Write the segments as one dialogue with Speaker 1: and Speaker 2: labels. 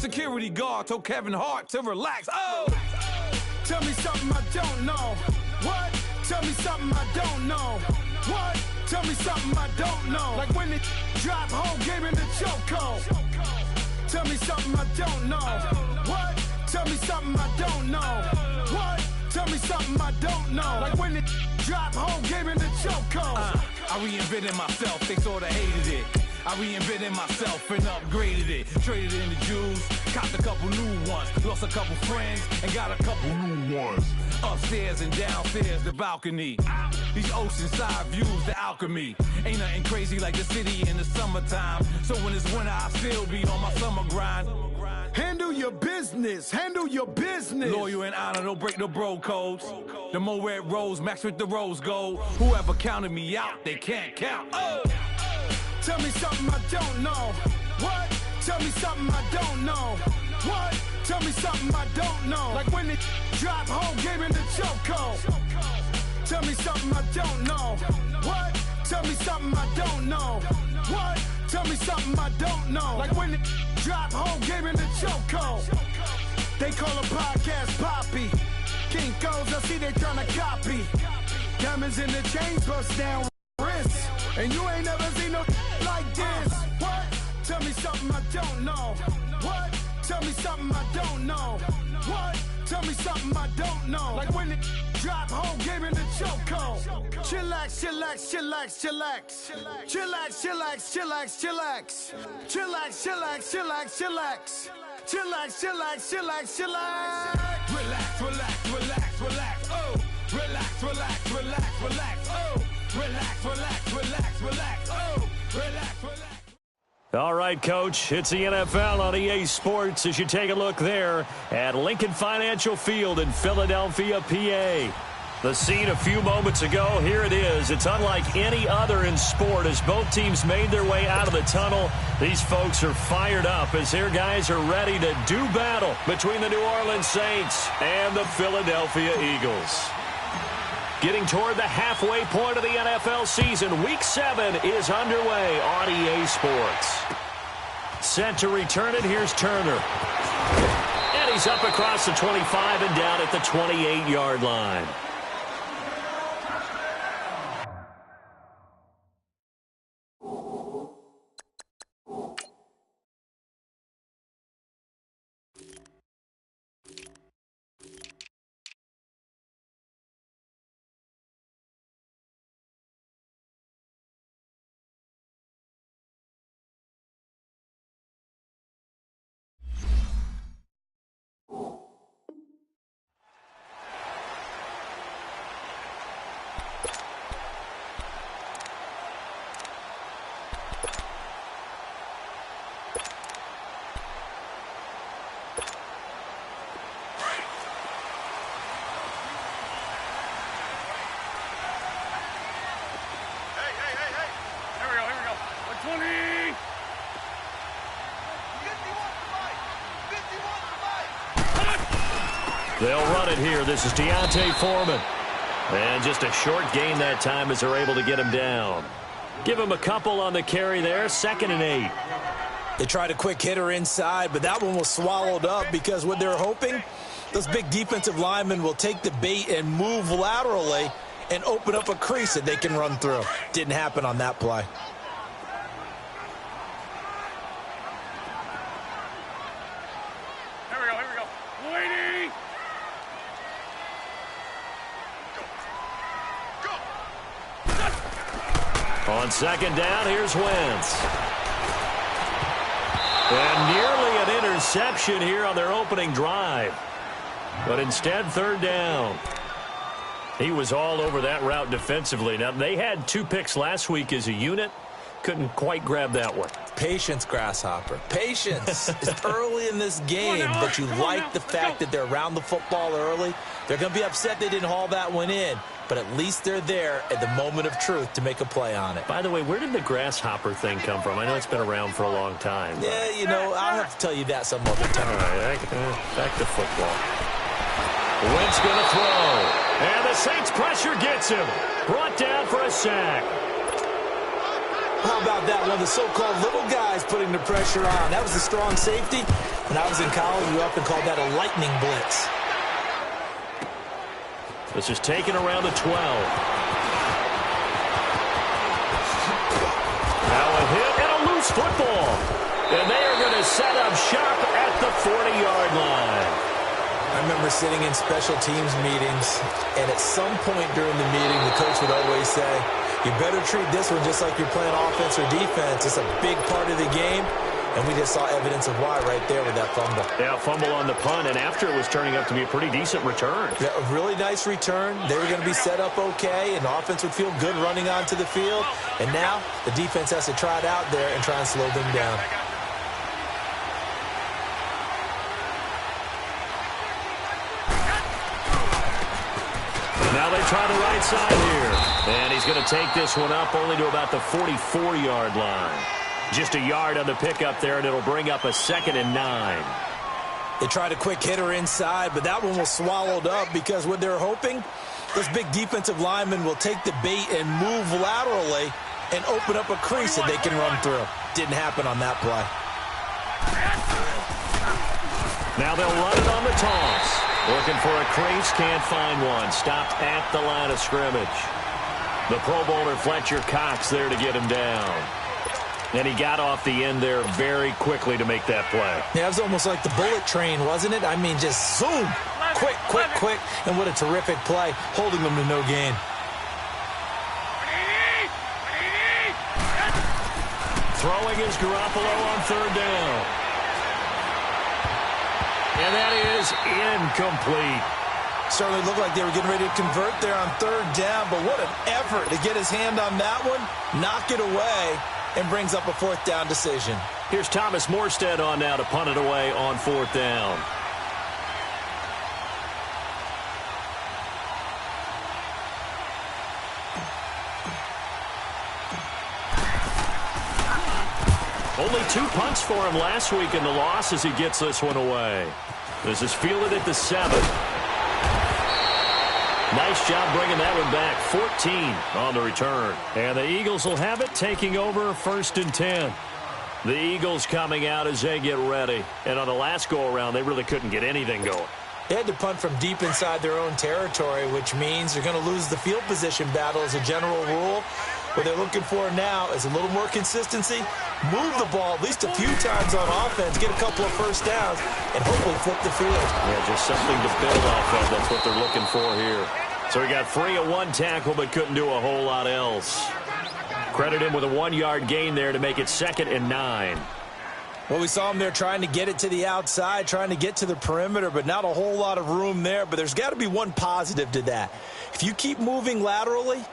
Speaker 1: Security guard told Kevin Hart to relax. Oh!
Speaker 2: Tell me something I don't know. What? Tell me something I don't know. What? Tell me something I don't know. Like when it drop whole game in the chokehold. Tell me something I don't know. What? Tell me something I don't know. What? Tell me something I don't know. Like when it drop whole game in the chokehold.
Speaker 1: I reinvented myself, they sorta hated it. I reinvented myself and upgraded it. Traded in the Jews, copped a couple new ones. Lost a couple friends and got a couple new ones. Upstairs and downstairs, the balcony. These oceanside views, the alchemy. Ain't nothing crazy like the city in the summertime. So when it's winter, I still be on my summer grind.
Speaker 2: Handle your business, handle your business.
Speaker 1: Loyal and honor, don't break no bro codes. The more red rose, max with the rose gold. Whoever counted me out, they can't count. Oh!
Speaker 2: Tell me something I don't know. What? Tell me something I don't know. What? Tell me something I don't know. Like when it drop whole game in the chokehold. Tell me something I don't know. What? Tell me something I don't know. What? Tell me something I don't know. Like when it drop whole game in the chokehold. They call a podcast Poppy. Kinkos, I see they tryna copy. Diamonds in the chains, bust down wrists. And you ain't never seen no like this. What? Tell me something I don't know. What? Tell me something I don't know. What? Tell me something I don't know. Like when it drop whole game in the chokehold. Chillax, chillax, chillax, chillax. Chillax, chillax, chillax, chillax. Chillax, chillax, chillax, chillax. Chillax, chillax, chillax, chillax.
Speaker 1: Relax, relax, relax, relax. Oh! Relax, relax, relax, relax. Oh! Relax, relax, relax, relax. Oh! Relax, relax.
Speaker 3: All right, Coach, it's the NFL on EA Sports as you take a look there at Lincoln Financial Field in Philadelphia, PA. The scene a few moments ago, here it is. It's unlike any other in sport as both teams made their way out of the tunnel. These folks are fired up as their guys are ready to do battle between the New Orleans Saints and the Philadelphia Eagles. Getting toward the halfway point of the NFL season, Week 7 is underway on EA Sports. Set to return it, here's Turner. And he's up across the 25 and down at the 28-yard line. They'll run it here. This is Deontay Foreman. And just a short gain that time as they're able to get him down. Give him a couple on the carry there. 2nd and 8.
Speaker 4: They tried a quick hitter inside, but that one was swallowed up because what they're hoping, those big defensive linemen will take the bait and move laterally and open up a crease that they can run through. Didn't happen on that play.
Speaker 3: On 2nd down, here's Wentz. And nearly an interception here on their opening drive. But instead, 3rd down. He was all over that route defensively. Now, they had 2 picks last week as a unit. Couldn't quite grab that one.
Speaker 4: Patience, Grasshopper. Patience. It's early in this game, but you like the fact that they're around the football early. They're going to be upset they didn't haul that one in, but at least they're there at the moment of truth to make a play on it.
Speaker 3: By the way, where did the Grasshopper thing come from? I know it's been around for a long time.
Speaker 4: Yeah, you know, I'll have to tell you that some other time.
Speaker 3: All right, back to football. Wentz going to throw. And the Saints pressure gets him. Brought down for a sack.
Speaker 4: How about that? One of the so-called little guys putting the pressure on. That was the strong safety. When I was in college, we often called that a lightning blitz.
Speaker 3: This is taken around the 12. Now a hit and a loose football. And they are going to set up shop at the 40-yard line.
Speaker 4: I remember sitting in special teams meetings, and at some point during the meeting, the coach would always say, you better treat this one just like you're playing offense or defense. It's a big part of the game, and we just saw evidence of why right there with that fumble.
Speaker 3: Yeah, fumble on the punt, and after it was turning up to be a pretty decent return.
Speaker 4: Yeah, a really nice return. They were going to be set up okay, and the offense would feel good running onto the field. And now the defense has to try it out there and try and slow them down.
Speaker 3: Now they try the right side here. And he's going to take this one up only to about the 44-yard line. Just a yard on the pickup there, and it'll bring up a 2nd and 9.
Speaker 4: They tried a quick hitter inside, but that one was swallowed up because what they're hoping, those big defensive linemen will take the bait and move laterally and open up a crease that they can run through. Didn't happen on that play.
Speaker 3: Now they'll run it on the toss. Looking for a crease, can't find one. Stopped at the line of scrimmage. The Pro Bowler Fletcher Cox there to get him down. And he got off the end there very quickly to make that play.
Speaker 4: Yeah, it was almost like the bullet train, wasn't it? I mean, just zoom. Quick, quick, quick. And what a terrific play, holding them to no gain.
Speaker 3: Throwing is Garoppolo on 3rd down. And that is incomplete.
Speaker 4: Certainly looked like they were getting ready to convert there on 3rd down, but what an effort to get his hand on that one, knock it away, and brings up a 4th down decision.
Speaker 3: Here's Thomas Morstead on now to punt it away on 4th down. Only 2 punts for him last week in the loss as he gets this one away. This is fielded at the 7. Nice job bringing that one back. 14 on the return. And the Eagles will have it, taking over 1st and 10. The Eagles coming out as they get ready. And on the last go-around, they really couldn't get anything going.
Speaker 4: They had to punt from deep inside their own territory, which means they're going to lose the field position battle as a general rule. What they're looking for now is a little more consistency, move the ball at least a few times on offense, get a couple of 1st downs, and hopefully flip the field.
Speaker 3: Yeah, just something to build off of. That's what they're looking for here. So he got free of 1 tackle, but couldn't do a whole lot else. Credit him with a 1-yard gain there to make it 2nd and 9.
Speaker 4: Well, we saw him there trying to get it to the outside, trying to get to the perimeter, but not a whole lot of room there. But there's got to be one positive to that. If you keep moving laterally,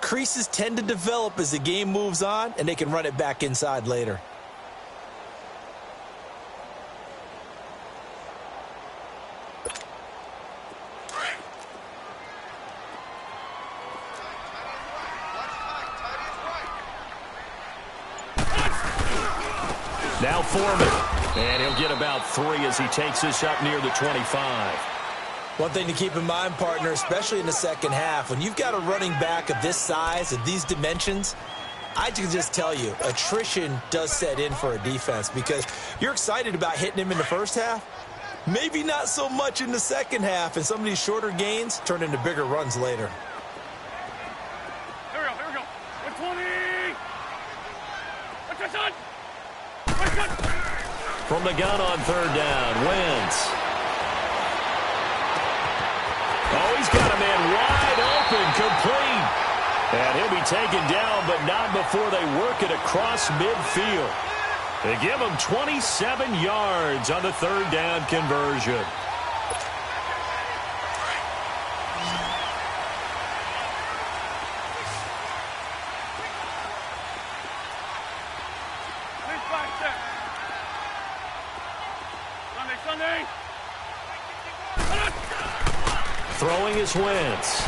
Speaker 4: creases tend to develop as the game moves on, and they can run it back inside later.
Speaker 3: Now Foreman, and he'll get about 3 as he takes this up near the 25.
Speaker 4: One thing to keep in mind, partner, especially in the second half, when you've got a running back of this size, of these dimensions, I can just tell you, attrition does set in for a defense because you're excited about hitting him in the first half, maybe not so much in the second half, and some of these shorter gains turn into bigger runs later.
Speaker 2: Here we go. 120. What's on?
Speaker 3: From the gun on 3rd down, Wentz. Oh, he's got a man wide open, complete. And he'll be taken down, but not before they work it across midfield. They give him 27 yards on the 3rd down conversion.
Speaker 2: Sunday.
Speaker 3: Throwing is Wentz.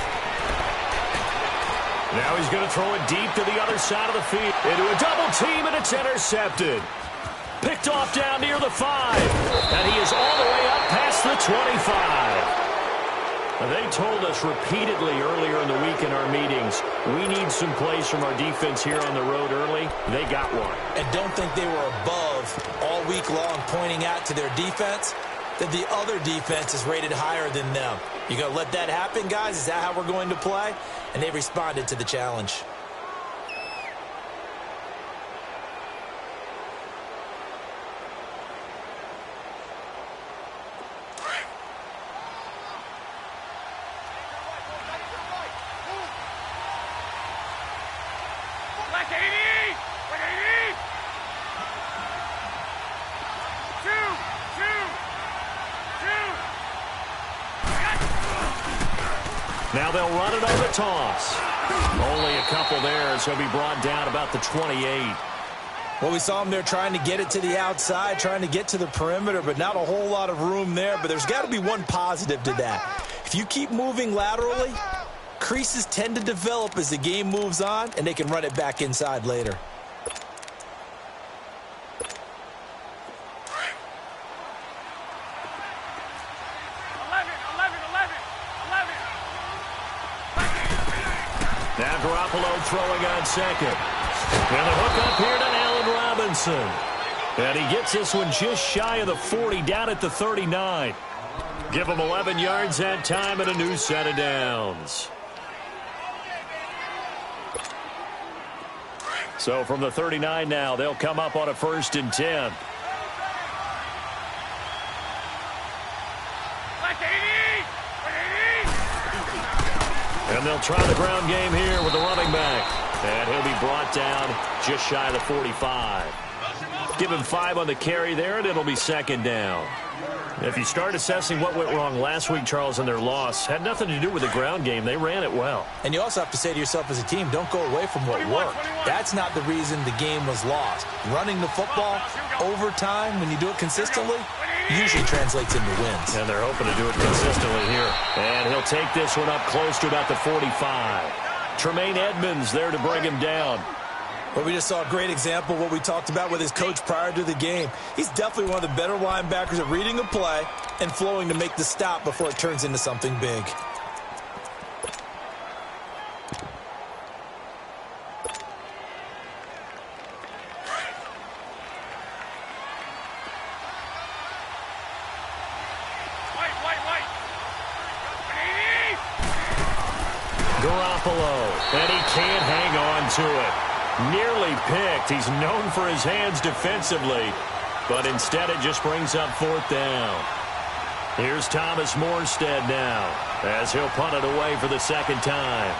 Speaker 3: Now he's going to throw it deep to the other side of the field. Into a double team, and it's intercepted. Picked off down near the 5. And he is all the way up past the 25. They told us repeatedly earlier in the week in our meetings, we need some plays from our defense here on the road early. They got one.
Speaker 4: And don't think they were above all week long pointing out to their defense that the other defense is rated higher than them. You going to let that happen, guys? Is that how we're going to play? And they responded to the challenge.
Speaker 3: Now they'll run it on the toss. Only a couple there, so he'll be brought down about the 28.
Speaker 4: Well, we saw him there trying to get it to the outside, trying to get to the perimeter, but not a whole lot of room there. But there's got to be one positive to that. If you keep moving laterally, creases tend to develop as the game moves on, and they can run it back inside later.
Speaker 3: Now Garoppolo throwing on second. And the hook up here to Allen Robinson. And he gets this one just shy of the 40, down at the 39. Give him 11 yards that time and a new set of downs. So from the 39 now, they'll come up on a 1st and 10. And they'll try the ground game here with the running back. And he'll be brought down just shy of the 45. Give him 5 on the carry there, and it'll be 2nd down. If you start assessing what went wrong last week, Charles, in their loss, had nothing to do with the ground game. They ran it well.
Speaker 4: And you also have to say to yourself as a team, don't go away from what worked. That's not the reason the game was lost. Running the football over time, when you do it consistently, usually translates into wins.
Speaker 3: And they're hoping to do it consistently here. And he'll take this one up close to about the 45. Tremaine Edmonds there to bring him down.
Speaker 4: Well, we just saw a great example of what we talked about with his coach prior to the game. He's definitely one of the better linebackers at reading a play and flowing to make the stop before it turns into something big.
Speaker 3: Garoppolo, and he can't hang on to it. Nearly picked. He's known for his hands defensively, but instead it just brings up 4th down. Here's Thomas Morstead now as he'll punt it away for the 2nd time.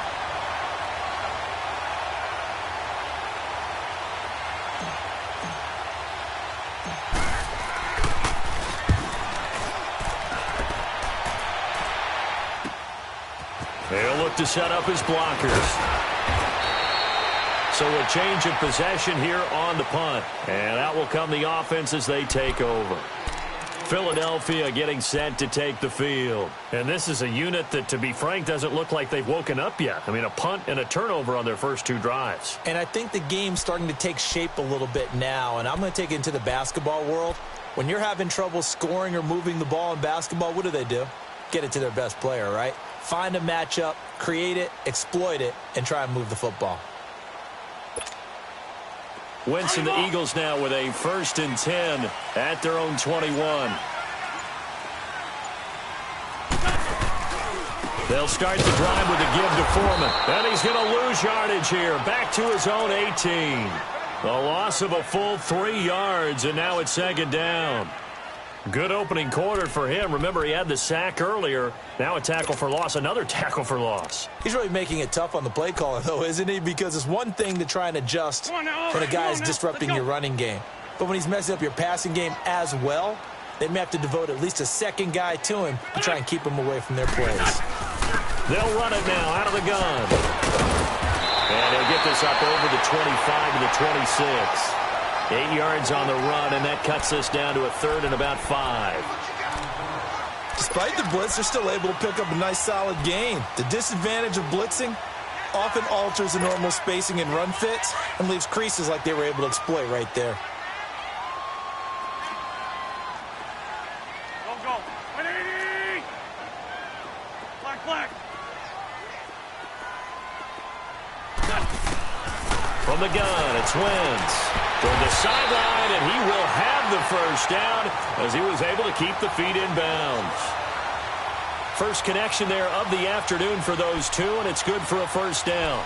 Speaker 3: He'll look to set up his blockers. So a change of possession here on the punt. And out will come the offense as they take over. Philadelphia getting set to take the field. And this is a unit that, to be frank, doesn't look like they've woken up yet. I mean, a punt and a turnover on their first 2 drives.
Speaker 4: And I think the game's starting to take shape a little bit now. And I'm going to take it into the basketball world. When you're having trouble scoring or moving the ball in basketball, what do? Get it to their best player, right? Find a matchup, create it, exploit it, and try and move the football.
Speaker 3: Wentz and the Eagles now with a 1st and 10 at their own 21. They'll start the drive with a give to Foreman. And he's going to lose yardage here. Back to his own 18. The loss of a full 3 yards, and now it's 2nd down. Good opening quarter for him. Remember, he had the sack earlier. Now a tackle for loss, another tackle for loss.
Speaker 4: He's really making it tough on the play caller, though, isn't he? Because it's one thing to try and adjust when a guy is disrupting your running game. But when he's messing up your passing game as well, they may have to devote at least a 2nd guy to him to try and keep him away from their plays.
Speaker 3: They'll run it now out of the gun. And he'll get this up over the 25 to the 26. 8 yards on the run, and that cuts this down to a 3rd and about 5.
Speaker 4: Despite the blitz, they're still able to pick up a nice, solid gain. The disadvantage of blitzing often alters the normal spacing and run fits and leaves creases like they were able to exploit right there.
Speaker 2: Go. 180.
Speaker 3: From the gun, it's Wentz. From the sideline, and he will have the first down as he was able to keep the feet in bounds. First connection there of the afternoon for those two, and it's good for a first down.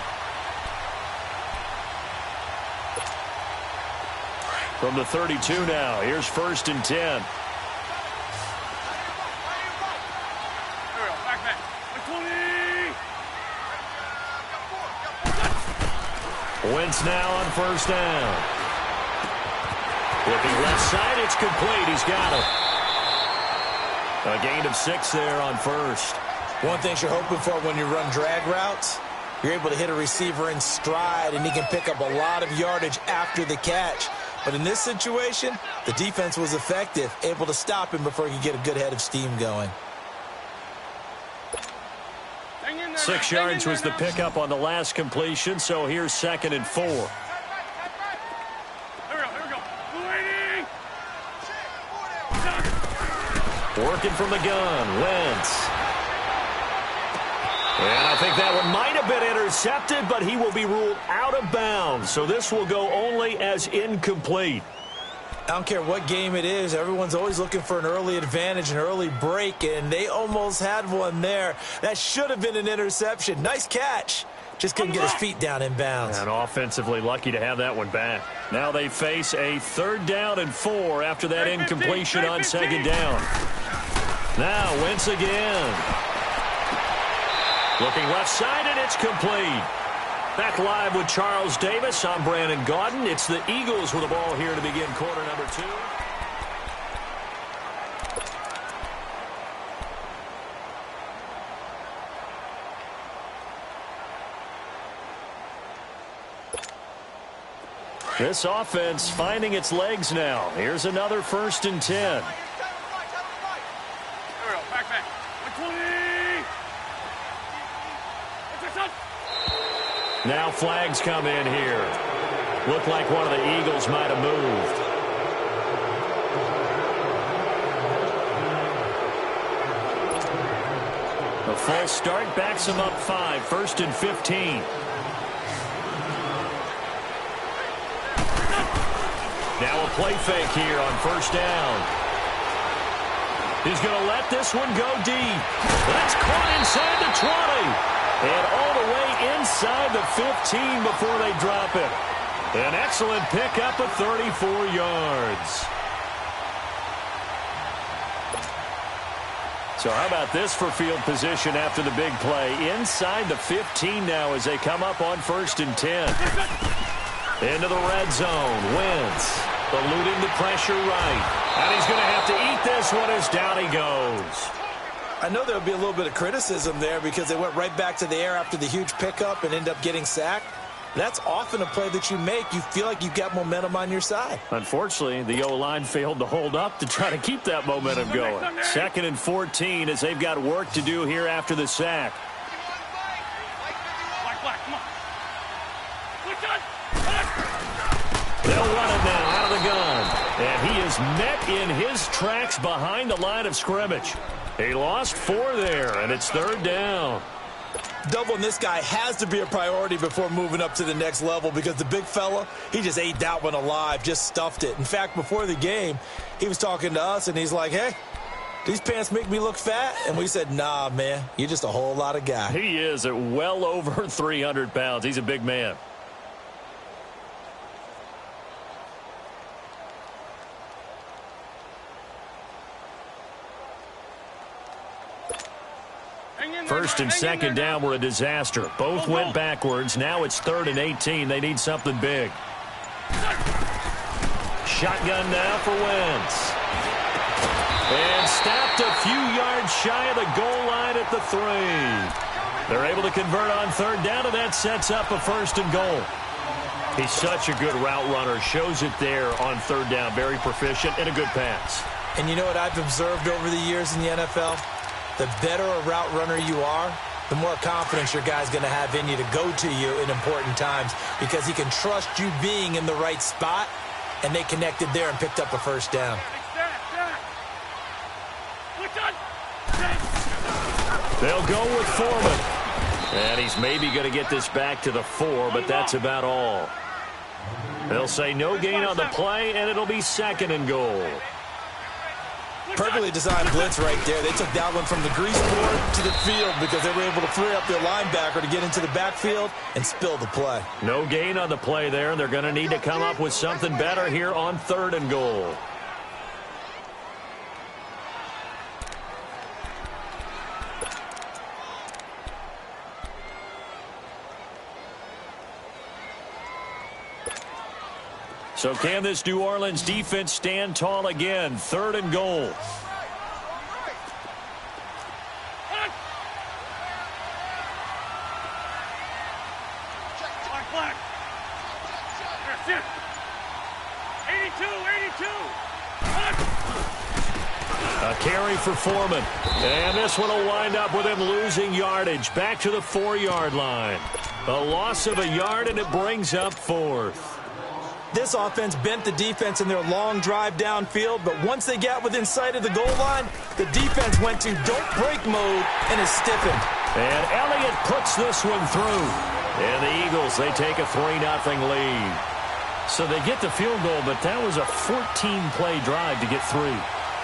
Speaker 3: From the 32 now, here's 1st and 10. Wentz now on 1st down. Looking left side, it's complete. He's got it. A gain of 6 there on 1st.
Speaker 4: One thing you're hoping for when you run drag routes, you're able to hit a receiver in stride, and he can pick up a lot of yardage after the catch. But in this situation, the defense was effective, able to stop him before he could get a good head of steam going.
Speaker 3: 6 yards was the pickup on the last completion, so here's 2nd and 4.
Speaker 1: Here we go.
Speaker 3: Working from the gun, Wentz. And I think that one might have been intercepted, but he will be ruled out of bounds. So this will go only as incomplete.
Speaker 4: I don't care what game it is. Everyone's always looking for an early advantage, an early break, and they almost had one there. That should have been an interception. Nice catch. Just couldn't get his feet down in bounds.
Speaker 3: And offensively lucky to have that one back. Now they face a 3rd down and 4 after that incompletion on 2nd down. Now Wentz again. Looking left side, and it's complete. Back live with Charles Davis. I'm Brandon Gaudin. It's the Eagles with the ball here to begin quarter number 2. This offense finding its legs now. Here's another 1st and 10. Now flags come in here. Looked like one of the Eagles might have moved. The false start backs him up 5. 1st and 15. Now a play fake here on 1st down. He's going to let this one go deep. That's caught inside the 20. And all the way inside the 15 before they drop it. An excellent pickup of 34 yards. So how about this for field position after the big play? Inside the 15 now as they come up on 1st and 10. Into the red zone. Wentz eluding the pressure right. And he's going to have to eat this one as down he goes.
Speaker 4: I know there will be a little bit of criticism there because they went right back to the air after the huge pickup and end up getting sacked. That's often a play that you make. You feel like you've got momentum on your side.
Speaker 3: Unfortunately, the O-line failed to hold up to try to keep that momentum going. 2nd and 14 as they've got work to do here after the sack. They'll run it now out of the gun. And he is met in his tracks behind the line of scrimmage. He lost 4 there, and it's 3rd down.
Speaker 4: Doubling this guy has to be a priority before moving up to the next level because the big fella, he just ate that one alive, just stuffed it. In fact, before the game, he was talking to us, and he's like, hey, these pants make me look fat? And we said, nah, man, you're just a whole lot of guy.
Speaker 3: He is at well over 300 pounds. He's a big man. First and 2nd down were a disaster. Both went backwards. Now it's 3rd and 18. They need something big. Shotgun now for Wentz. And stopped a few yards shy of the goal line at the 3. They're able to convert on 3rd down, and that sets up a 1st and goal. He's such a good route runner. Shows it there on 3rd down. Very proficient and a good pass.
Speaker 4: And you know what I've observed over the years in the NFL? The better a route runner you are, the more confidence your guy's going to have in you to go to you in important times because he can trust you being in the right spot, and they connected there and picked up a 1st down.
Speaker 3: They'll go with Foreman. And he's maybe going to get this back to the 4, but that's about all. They'll say no gain on the play, and it'll be 2nd and goal.
Speaker 4: Perfectly designed blitz right there. They took that one from the grease board to the field because they were able to free up their linebacker to get into the backfield and spill the play.
Speaker 3: No gain on the play there, and they're going to need to come up with something better here on 3rd and goal. So can this New Orleans defense stand tall again? 3rd and goal. A carry for Foreman. And this one will wind up with him losing yardage. Back to the 4-yard line. A loss of a yard, and it brings up 4th.
Speaker 4: This offense bent the defense in their long drive downfield, but once they got within sight of the goal line, the defense went to don't break mode and is stiffened.
Speaker 3: And Elliott puts this one through. And the Eagles, they take a 3-0 lead. So they get the field goal, but that was a 14-play drive to get 3.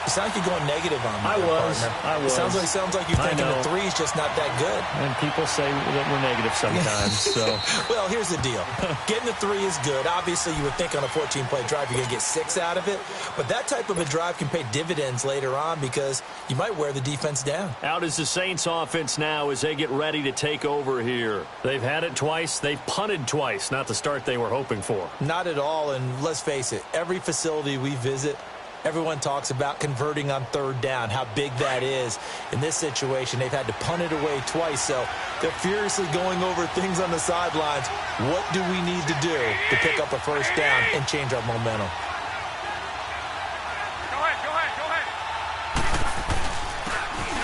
Speaker 4: You sound like you're going negative on me.
Speaker 3: I was.
Speaker 4: It sounds like you're thinking the 3 is just not that good.
Speaker 3: And people say that we're negative sometimes. So,
Speaker 4: well, here's the deal. Getting the 3 is good. Obviously, you would think on a 14-play drive you're going to get 6 out of it. But that type of a drive can pay dividends later on because you might wear the defense down.
Speaker 3: Out is the Saints offense now as they get ready to take over here. They've had it twice. They've punted twice. Not the start they were hoping for.
Speaker 4: Not at all. And let's face it, every facility we visit, everyone talks about converting on 3rd down, how big that is. In this situation, they've had to punt it away twice, so they're furiously going over things on the sidelines. What do we need to do to pick up a 1st down and change our momentum?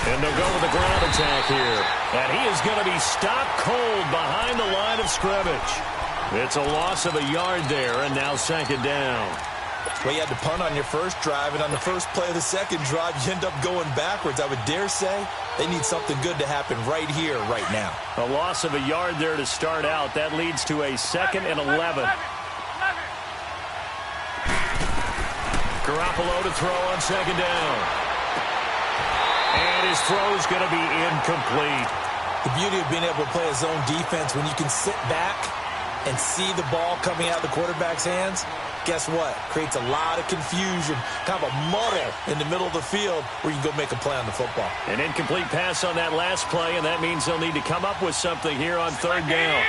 Speaker 3: And they'll go with the ground attack here. And he is going to be stopped cold behind the line of scrimmage. It's a loss of a yard there, and now 2nd down.
Speaker 4: Well, you had to punt on your first drive, and on the first play of the second drive, you end up going backwards. I would dare say they need something good to happen right here, right now.
Speaker 3: A loss of a yard there to start out. That leads to a 2nd and 11. Garoppolo to throw on 2nd down. And his throw's going to be incomplete.
Speaker 4: The beauty of being able to play a zone defense when you can sit back and see the ball coming out of the quarterback's hands, guess what? Creates a lot of confusion, kind of a muddle in the middle of the field where you can go make a play on the football.
Speaker 3: An incomplete pass on that last play, and that means they'll need to come up with something here on 3rd down.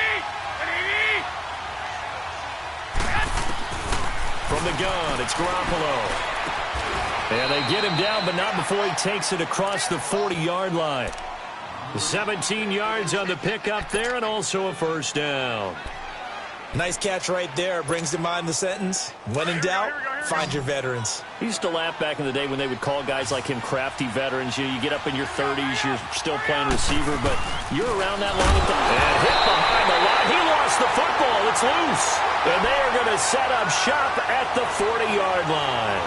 Speaker 3: From the gun, it's Garoppolo. And they get him down, but not before he takes it across the 40-yard line. 17 yards on the pickup there, and also a 1st down.
Speaker 4: Nice catch right there. Brings to mind the sentence, when in doubt, find your veterans.
Speaker 3: I used to laugh back in the day when they would call guys like him crafty veterans. You get up in your 30s, you're still playing receiver, but you're around that long. And hit behind the line. He lost the football. It's loose. And they are going to set up shop at the 40-yard line.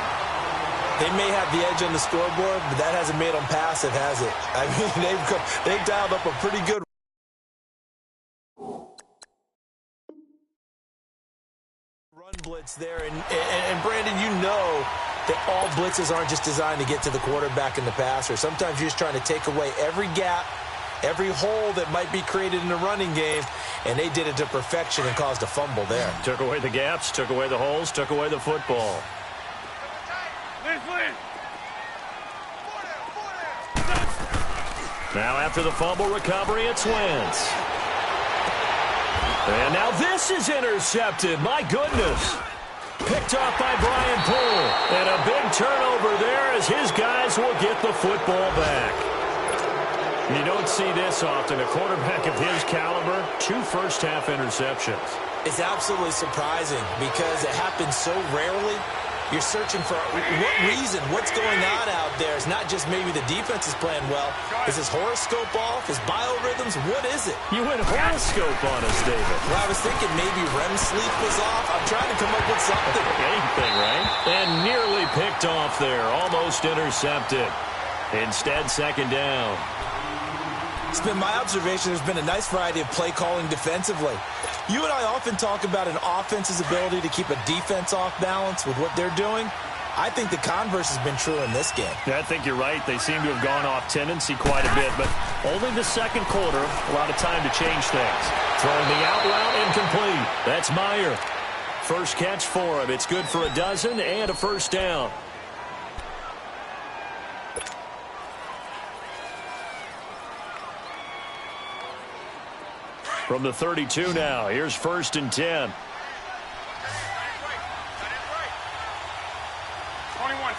Speaker 4: They may have the edge on the scoreboard, but that hasn't made them passive, has it? I mean, they've dialed up a pretty good run blitz there. And Brandon, you know that all blitzes aren't just designed to get to the quarterback and the passer. Sometimes you're just trying to take away every gap, every hole that might be created in the running game, and they did it to perfection and caused a fumble there.
Speaker 3: Took away the gaps, took away the holes, took away the football. Now after the fumble recovery, it's Wentz. And now this is intercepted. My goodness. Picked off by Brian Poole. And a big turnover there as his guys will get the football back. You don't see this often. A quarterback of his caliber, 2 first-half interceptions.
Speaker 4: It's absolutely surprising because it happens so rarely. You're searching for what reason, what's going on out there. It's not just maybe the defense is playing well. Is his horoscope off? His biorhythms? What is it?
Speaker 3: You went horoscope on us, David.
Speaker 4: Well, I was thinking maybe REM sleep was off. I'm trying to come up with something.
Speaker 3: Anything, right? And nearly picked off there. Almost intercepted. Instead, 2nd down.
Speaker 4: It's been my observation there's been a nice variety of play calling defensively. You and I often talk about an offense's ability to keep a defense off balance with what they're doing. I think the converse has been true in this game.
Speaker 3: Yeah, I think you're right. They seem to have gone off tendency quite a bit, but only the second quarter, a lot of time to change things. Throwing the out route incomplete. That's Meyer. First catch for him. It's good for a dozen and a first down. From the 32 now, here's 1st and 10.
Speaker 2: 21.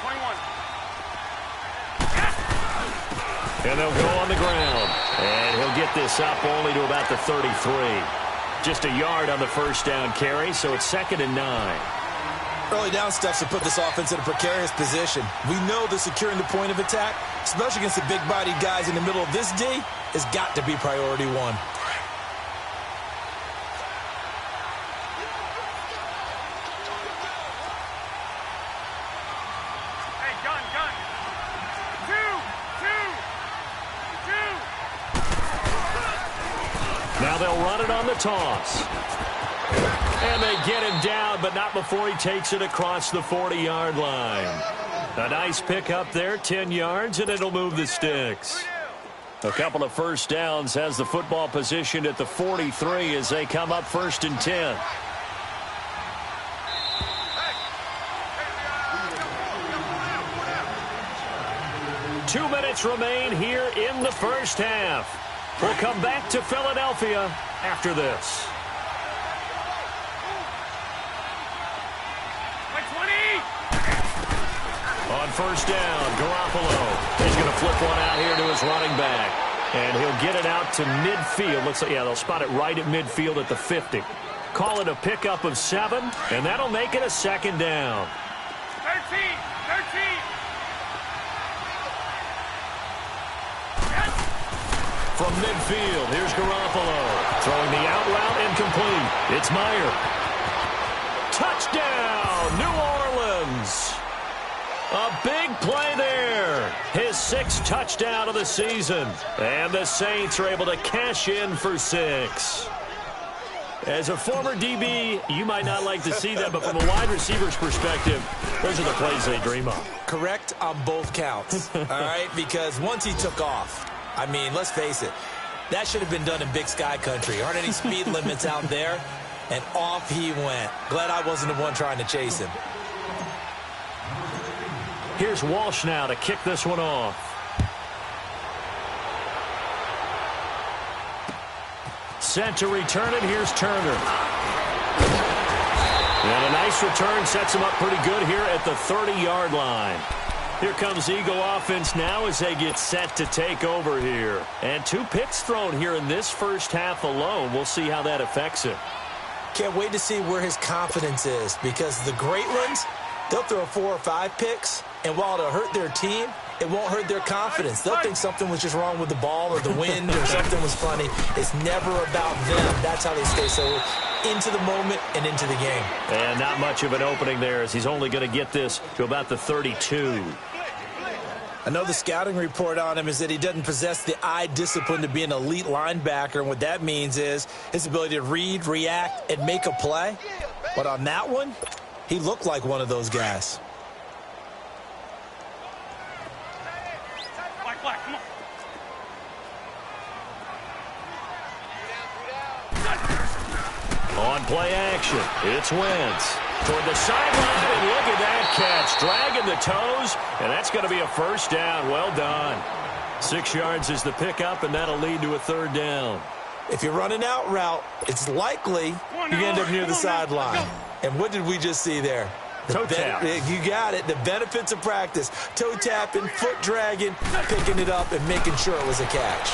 Speaker 3: And they'll go on the ground. And he'll get this up only to about the 33. Just a yard on the first down carry, so it's 2nd and 9.
Speaker 4: Early down steps to put this offense in a precarious position. We know that securing the point of attack, especially against the big-bodied guys in the middle of this D, has got to be priority one.
Speaker 3: Now they'll run it on the toss. And they get him down, but not before he takes it across the 40-yard line. A nice pickup there, 10 yards, and it'll move the sticks. A couple of first downs has the football positioned at the 43 as they come up 1st and 10. Two minutes remain here in the first half. We'll come back to Philadelphia after this. On first down, Garoppolo. He's going to flip one out here to his running back. And he'll get it out to midfield. Looks like, yeah, they'll spot it right at midfield at the 50. Call it a pickup of 7, and that'll make it a 2nd down.
Speaker 2: 13.
Speaker 3: From midfield, here's Garoppolo. Throwing the out route incomplete. It's Meyer. Touchdown, New Orleans. A big play there. His 6th touchdown of the season. And the Saints are able to cash in for 6. As a former DB, you might not like to see that, but from a wide receiver's perspective, those are the plays they dream of.
Speaker 4: Correct on both counts, all right? Because once he took off, I mean, let's face it, that should have been done in Big Sky Country. Aren't any speed limits out there? And off he went. Glad I wasn't the one trying to chase him.
Speaker 3: Here's Walsh now to kick this one off. Set to return it. Here's Turner. And a nice return sets him up pretty good here at the 30-yard line. Here comes Eagle offense now as they get set to take over here. And 2 picks thrown here in this first half alone. We'll see how that affects him.
Speaker 4: Can't wait to see where his confidence is, because the great ones, they'll throw 4 or 5 picks, and while it'll hurt their team, it won't hurt their confidence. They'll think something was just wrong with the ball or the wind or something was funny. It's never about them. That's how they stay so into the moment and into the game.
Speaker 3: And not much of an opening there, as he's only going to get this to about the 32.
Speaker 4: I know the scouting report on him is that he doesn't possess the eye discipline to be an elite linebacker, and what that means is his ability to read, react, and make a play. But on that one, he looked like one of those guys.
Speaker 2: Black, come on.
Speaker 3: On play action, it's Wentz. Toward the sideline, and look at that catch. Dragging the toes, and that's going to be a first down. Well done. 6 yards is the pickup, and that'll lead to a 3rd down.
Speaker 4: If you're running out route, it's likely you end up near the sideline. And what did we just see there?
Speaker 3: Toe tap.
Speaker 4: You got it. The benefits of practice. Toe tapping, foot dragging, picking it up, and making sure it was a catch.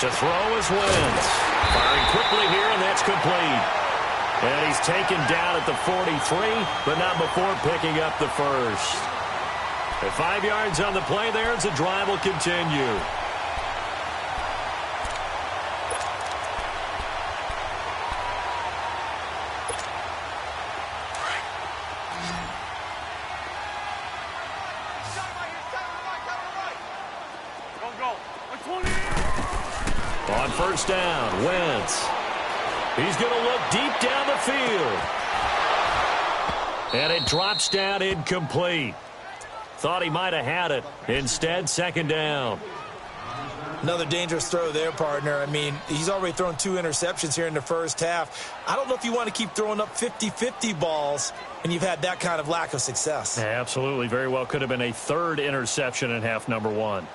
Speaker 3: To throw is Wentz. Firing quickly here, and that's complete. And he's taken down at the 43, but not before picking up the first. At 5 yards on the play there, as the drive will continue.
Speaker 2: Go. 20.
Speaker 3: On first down, Wentz. He's going to look deep down the field. And it drops down incomplete. Thought he might have had it. Instead, second down.
Speaker 4: Another dangerous throw there, partner. I mean, he's already thrown 2 interceptions here in the first half. I don't know if you want to keep throwing up 50-50 balls when you've had that kind of lack of success.
Speaker 3: Yeah, absolutely. Very well could have been a 3rd interception in half number 1.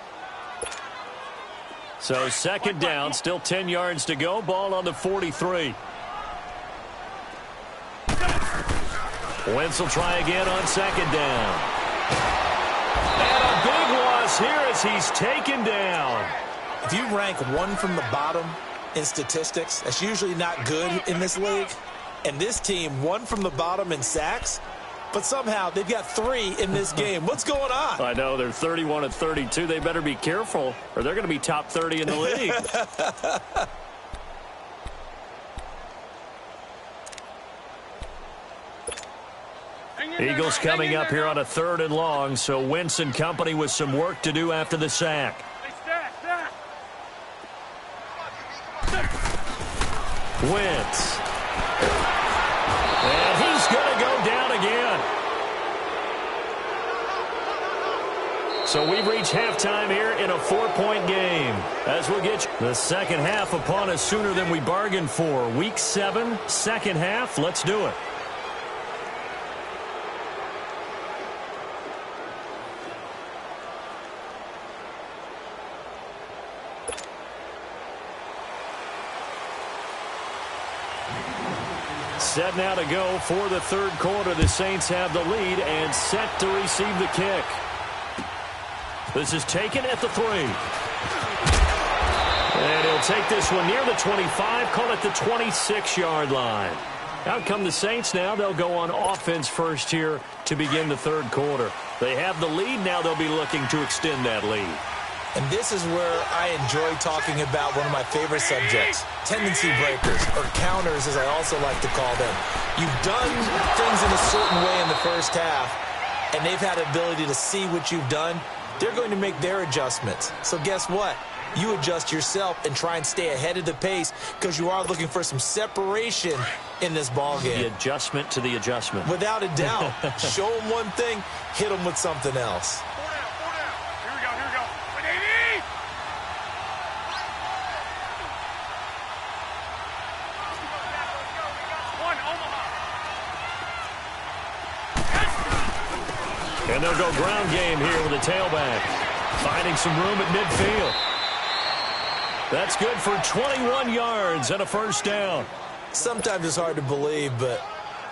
Speaker 3: So second down, still 10 yards to go. Ball on the 43. Wentz will try again on second down. And a big loss here as he's taken down.
Speaker 4: If you rank 1 from the bottom in statistics, that's usually not good in this league. And this team, 1 from the bottom in sacks, but somehow they've got 3 in this game. What's going on?
Speaker 3: I know, they're 31-32. They better be careful, or they're going to be top 30 in the league. Eagles coming up here on a 3rd and long, so Wentz and company with some work to do after the sack. Wentz. And he's going to go down again. So we've reached halftime here in a 4-point game. As we'll get the second half upon us sooner than we bargained for. Week 7, second half. Let's do it. Set now to go for the 3rd quarter. The Saints have the lead and set to receive the kick. This is taken at the 3. And he'll take this one near the 25, call it the 26-yard line. Out come the Saints now. They'll go on offense first here to begin the 3rd quarter. They have the lead. Now they'll be looking to extend that lead.
Speaker 4: And this is where I enjoy talking about one of my favorite subjects, tendency breakers, or counters as I also like to call them. You've done things in a certain way in the first half, and they've had the ability to see what you've done. They're going to make their adjustments. So guess what? You adjust yourself and try and stay ahead of the pace because you are looking for some separation in this ball game.
Speaker 3: The adjustment to the adjustment.
Speaker 4: Without a doubt. Show them one thing, hit them with something else.
Speaker 3: And they'll go ground game here with a tailback. Finding some room at midfield. That's good for 21 yards and a first down.
Speaker 4: Sometimes it's hard to believe, but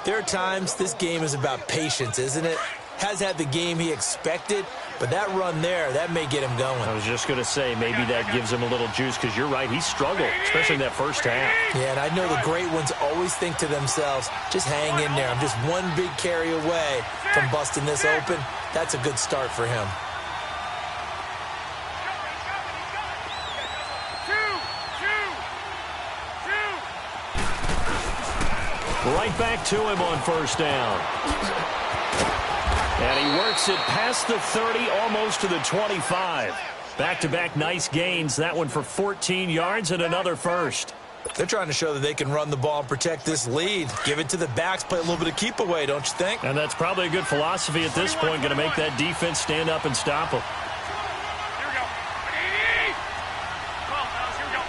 Speaker 4: there are times this game is about patience, isn't it? Has had the game he expected, but that run there, that may get him going.
Speaker 3: I was just going to say, maybe that gives him a little juice because you're right, he struggled, especially in that first half.
Speaker 4: Yeah, and I know the great ones always think to themselves, just hang in there. I'm just one big carry away from busting this open. That's a good start for him.
Speaker 3: Right back to him on first down. And he works it past the 30, almost to the 25. Back-to-back nice gains. That one for 14 yards and another first.
Speaker 4: They're trying to show that they can run the ball and protect this lead. Give it to the backs, play a little bit of keep away, don't you think?
Speaker 3: And that's probably a good philosophy at this point, going to make that defense stand up and stop them.
Speaker 2: Here we go. Come on, fellas, here we go.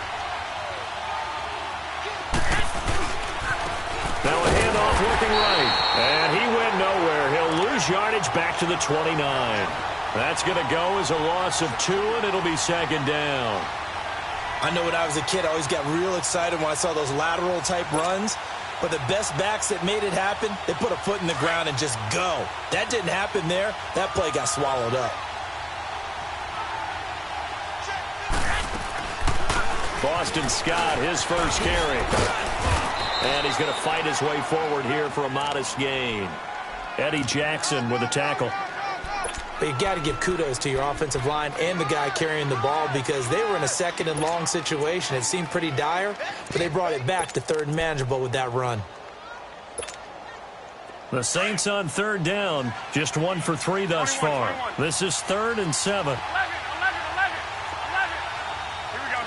Speaker 3: Now a handoff looking right. And he went nowhere. He'll lose yardage back to the 29. That's going to go as a loss of 2, and it'll be second down.
Speaker 4: I know when I was a kid, I always got real excited when I saw those lateral-type runs. But the best backs that made it happen, they put a foot in the ground and just go. That didn't happen there. That play got swallowed up.
Speaker 3: Boston Scott, his first carry. And he's going to fight his way forward here for a modest gain. Eddie Jackson with a tackle.
Speaker 4: But you got to give kudos to your offensive line and the guy carrying the ball because they were in a second and long situation. It seemed pretty dire, but they brought it back to third and manageable with that run.
Speaker 3: The Saints on third down, just 1 for 3 thus far. This is 3rd and 7.
Speaker 2: 11. Here we go.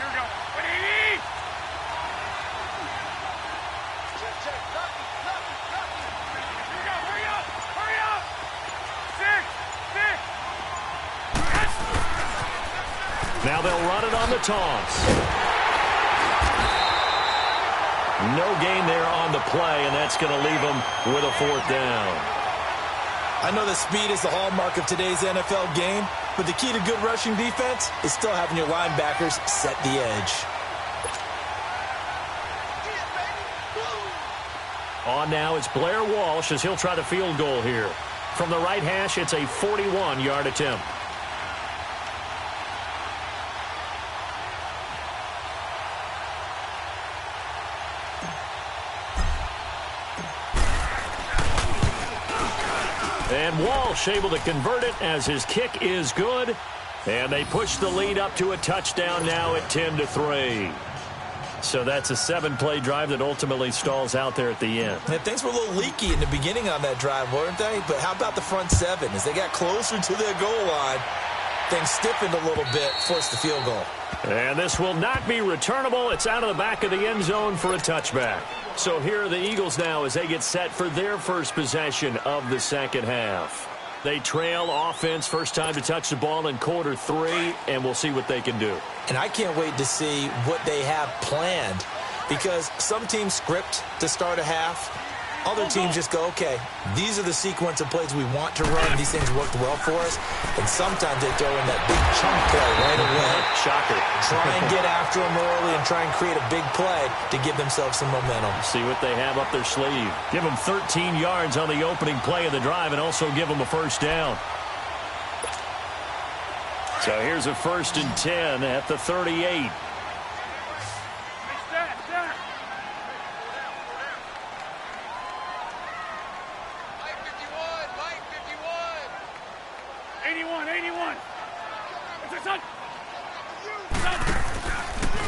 Speaker 3: Now they'll run it on the toss. No gain there on the play, and that's going to leave them with a 4th down.
Speaker 4: I know that speed is the hallmark of today's NFL game, but the key to good rushing defense is still having your linebackers set the edge.
Speaker 3: On now, it's Blair Walsh as he'll try the field goal here. From the right hash, it's a 41-yard attempt. And Walsh able to convert it as his kick is good. And they push the lead up to a touchdown now at 10-3. So that's a 7-play drive that ultimately stalls out there at the end.
Speaker 4: Yeah, things were a little leaky in the beginning on that drive, weren't they? But how about the front 7? As they got closer to their goal line, things stiffened a little bit, forced the field goal.
Speaker 3: And this will not be returnable. It's out of the back of the end zone for a touchback. So here are the Eagles now as they get set for their first possession of the second half. They trail offense, first time to touch the ball in quarter 3, and we'll see what they can do.
Speaker 4: And I can't wait to see what they have planned, because some teams script to start a half. Other teams just go, okay, these are the sequence of plays we want to run. These things worked well for us. And sometimes they throw in that big chunk play right away.
Speaker 3: Shocker.
Speaker 4: Try and get after them early and try and create a big play to give themselves some momentum.
Speaker 3: See what they have up their sleeve. Give them 13 yards on the opening play of the drive and also give them a first down. So here's a 1st and 10 at the 38.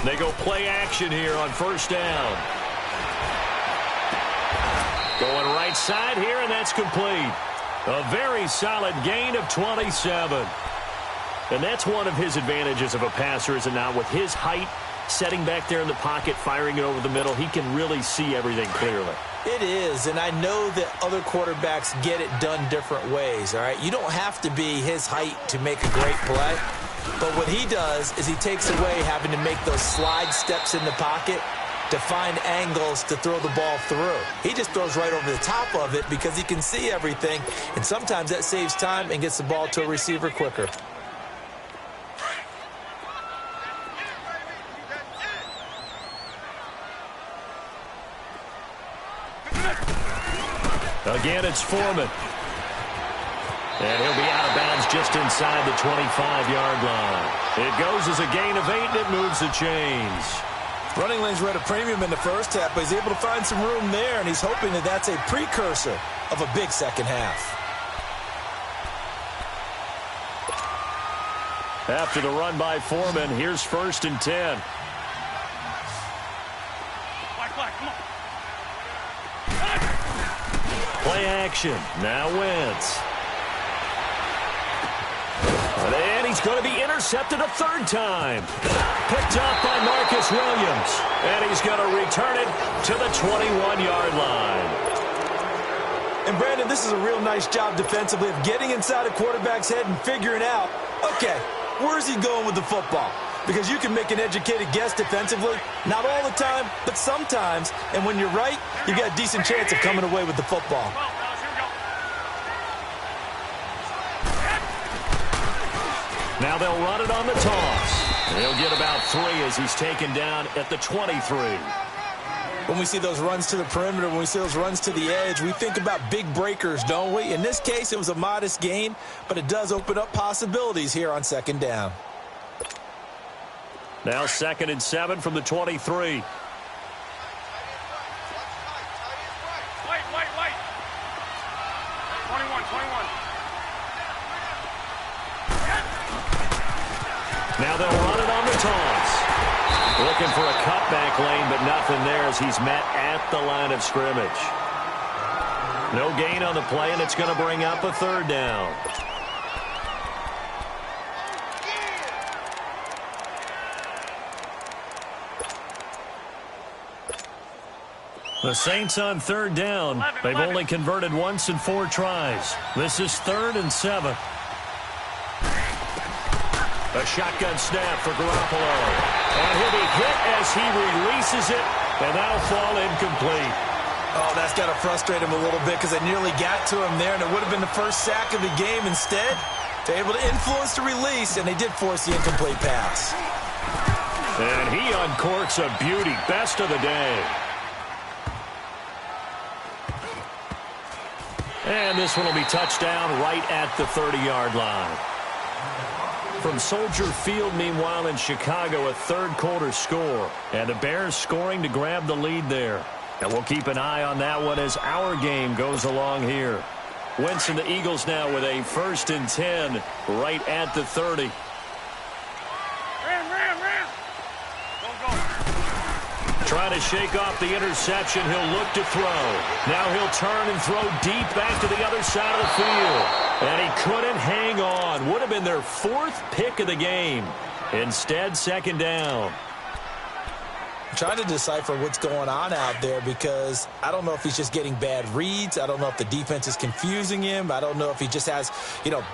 Speaker 3: They go play action here on first down. Going right side here, and that's complete. A very solid gain of 27. And that's one of his advantages of a passer, is it not? With his height, setting back there in the pocket, firing it over the middle, he can really see everything clearly.
Speaker 4: It is, and I know that other quarterbacks get it done different ways, all right? You don't have to be his height to make a great play. But what he does is he takes away having to make those slide steps in the pocket to find angles to throw the ball through. He just throws right over the top of it because he can see everything, and sometimes that saves time and gets the ball to a receiver quicker.
Speaker 3: Again, it's Foreman. And he'll be out of bounds just inside the 25-yard line. It goes as a gain of 8, and it moves the chains.
Speaker 4: Running lanes were at a premium in the first half, but he's able to find some room there, and he's hoping that that's a precursor of a big second half.
Speaker 3: After the run by Foreman, here's 1st and 10. Play action. Now Wentz. And he's going to be intercepted a 3rd time. Picked up by Marcus Williams. And he's going to return it to the 21-yard line.
Speaker 4: And, Brandon, this is a real nice job defensively of getting inside a quarterback's head and figuring out, okay, where's he going with the football? Because you can make an educated guess defensively. Not all the time, but sometimes. And when you're right, you got a decent chance of coming away with the football.
Speaker 3: Now they'll run it on the toss. He'll get about 3 as he's taken down at the 23.
Speaker 4: When we see those runs to the perimeter, when we see those runs to the edge, we think about big breakers, don't we? In this case, it was a modest gain, but it does open up possibilities here on 2nd down.
Speaker 3: Now 2nd and 7 from the 23. Now they'll run it on the toss. Looking for a cutback lane, but nothing there as he's met at the line of scrimmage. No gain on the play, and it's going to bring up a 3rd down. The Saints on 3rd down. They've only converted once in 4 tries. This is 3rd and 7. A shotgun snap for Garoppolo. And he'll be hit as he releases it, and that'll fall incomplete.
Speaker 4: Oh, that's got to frustrate him a little bit because they nearly got to him there, and it would have been the first sack of the game. Instead, they're able to influence the release, and they did force the incomplete pass.
Speaker 3: And he uncorks a beauty. Best of the day. And this one will be touchdown right at the 30-yard line. From Soldier Field, meanwhile, in Chicago, a third-quarter score. And the Bears scoring to grab the lead there. And we'll keep an eye on that one as our game goes along here. Wentz and the Eagles now with a 1st and 10 right at the 30. Trying to shake off the interception. He'll look to throw. Now he'll turn and throw deep back to the other side of the field. And he couldn't hang on. Would have been their 4th pick of the game. Instead, 2nd down.
Speaker 4: I'm trying to decipher what's going on out there because I don't know if he's just getting bad reads. I don't know if the defense is confusing him. I don't know if he just has,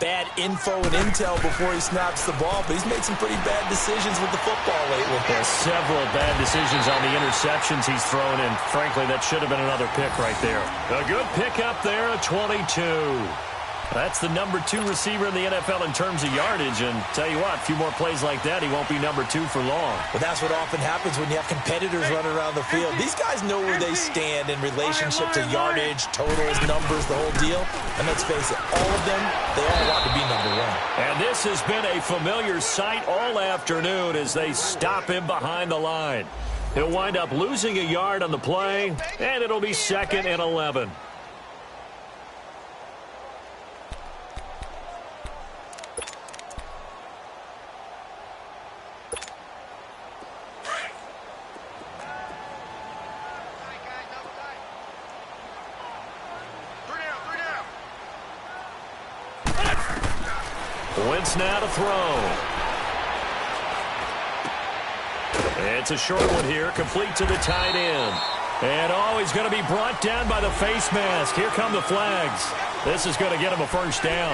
Speaker 4: bad info and intel before he snaps the ball. But he's made some pretty bad decisions with the football lately.
Speaker 3: There's several bad decisions on the interceptions he's thrown in. Frankly, that should have been another pick right there. A good pick up there, a 22. That's the number 2 receiver in the NFL in terms of yardage. And tell you what, a few more plays like that, he won't be number 2 for long.
Speaker 4: Well, that's what often happens when you have competitors running around the field. These guys know where they stand in relationship to yardage, totals, numbers, the whole deal. And let's face it, all of them, they all want to be number 1.
Speaker 3: And this has been a familiar sight all afternoon as they stop him behind the line. He'll wind up losing a yard on the play, and it'll be 2nd and 11. Wentz now to throw. It's a short one here, complete to the tight end. And he's going to be brought down by the face mask. Here come the flags. This is going to get him a 1st down.